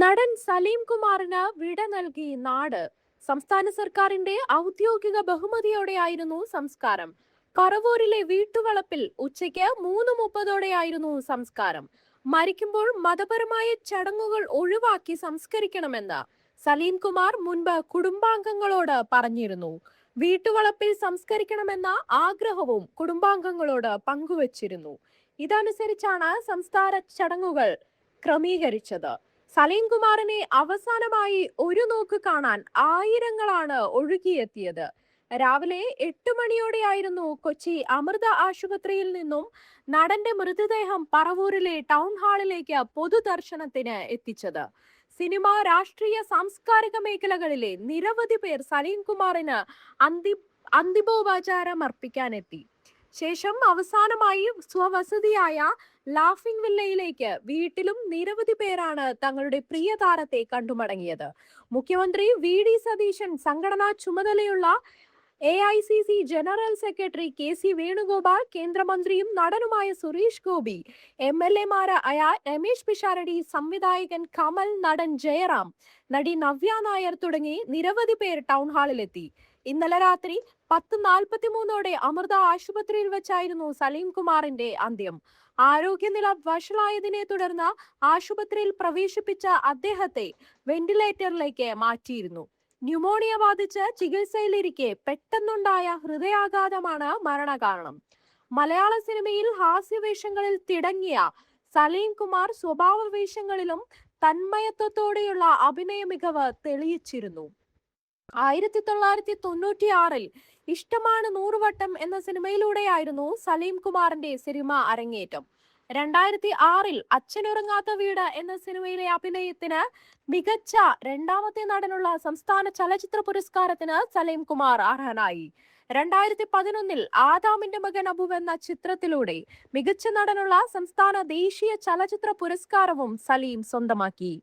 നടൻ സലീം കുമാറിന് വിട നൽകി നാട്. സംസ്ഥാന സർക്കാരിന്റെ ഔദ്യോഗിക ബഹുമതിയോടെയായിരുന്നു സംസ്കാരം. പറവൂരിലെ വീട്ടുവളപ്പിൽ ഉച്ചയ്ക്ക് 3:30ഓടെയായിരുന്നു സംസ്കാരം. മരിക്കുമ്പോൾ മതപരമായ ചടങ്ങുകൾ ഒഴിവാക്കി സംസ്കരിക്കണമെന്ന് സലീം കുമാർ മുൻപ് കുടുംബാംഗങ്ങളോട് പറഞ്ഞിരുന്നു. വീട്ടുവളപ്പിൽ സംസ്കരിക്കണമെന്ന ആഗ്രഹവും കുടുംബാംഗങ്ങളോട് പങ്കുവച്ചിരുന്നു. ഇതനുസരിച്ചാണ് സംസ്കാര ചടങ്ങുകൾ ക്രമീകരിച്ചത്. സലീം കുമാറിനെ അവസാനമായി ഒരു നോക്ക് കാണാൻ ആയിരങ്ങളാണ് ഒഴുകിയെത്തിയത്. രാവിലെ 8 മണിയോടെയായിരുന്നു കൊച്ചി അമൃത ആശുപത്രിയിൽ നിന്നും നടന്റെ മൃതദേഹം പറവൂരിലെ ടൗൺ ഹാളിലേക്ക് പൊതുദർശനത്തിന് എത്തിച്ചത്. സിനിമ, രാഷ്ട്രീയ, സാംസ്കാരിക മേഖലകളിലെ നിരവധി പേർ സലീം കുമാറിന് അന്തിമോപചാരം അർപ്പിക്കാനെത്തി. ശേഷം അവസാനമായി സ്വവസതിയായ ലാഫിംഗ് വില്ലയിലേക്ക് വീട്ടിലും നിരവധി പേരാണ് തങ്ങളുടെ പ്രിയ താരത്തെ കണ്ടുമടങ്ങിയത്. മുഖ്യമന്ത്രി വി.ഡി. സതീശൻ, സംഘടനാ ചുമതലയുള്ള AICC general secretary KC Venugopal, കേന്ദ്രമന്ത്രിയും നടനുമായ സുരേഷ് ഗോപി, MLA-മാരായ രമേശ് പിഷാരടി, സംവിധായകൻ കമൽ, നടൻ ജയറാം, നടി നവ്യ നായർ തുടങ്ങി നിരവധി പേർ ടൗൺ ഹാളിലെത്തി. ഇന്നലെ രാത്രി 10:43ഓടെ അമൃത ആശുപത്രിയിൽ വെച്ചായിരുന്നു സലീം കുമാറിന്റെ അന്ത്യം. ആരോഗ്യനില വഷളായതിനെ തുടർന്ന് ആശുപത്രിയിൽ പ്രവേശിപ്പിച്ച അദ്ദേഹത്തെ വെന്റിലേറ്ററിലേക്ക് മാറ്റിയിരുന്നു. ന്യൂമോണിയ ബാധിച്ച് ചികിത്സയിലിരിക്കെ പെട്ടെന്നുണ്ടായ ഹൃദയാഘാതമാണ് മരണകാരണം. മലയാള സിനിമയിൽ ഹാസ്യവേഷങ്ങളിൽ തിടങ്ങിയ സലീം കുമാർ സ്വഭാവ വേഷങ്ങളിലും തന്മയത്വത്തോടെയുള്ള അഭിനയ മികവ് തെളിയിച്ചിരുന്നു. 1996-ൽ ഇഷ്ടമാണ് 100 വട്ടം എന്ന സിനിമയിലൂടെയായിരുന്നു സലീം കുമാറിന്റെ സിനിമ അരങ്ങേറ്റം. 2006-ൽ അച്ഛനുറങ്ങാത്ത വീട് എന്ന സിനിമയിലെ അഭിനയത്തിന് മികച്ച രണ്ടാമത്തെ നടനുള്ള സംസ്ഥാന ചലച്ചിത്ര പുരസ്കാരത്തിന് സലീം കുമാർ അർഹനായി. 2011-ൽ ആദാമിന്റെ മകൻ അബു എന്ന ചിത്രത്തിലൂടെ മികച്ച നടനുള്ള സംസ്ഥാന ദേശീയ ചലച്ചിത്ര പുരസ്കാരവും സലീം സ്വന്തമാക്കി.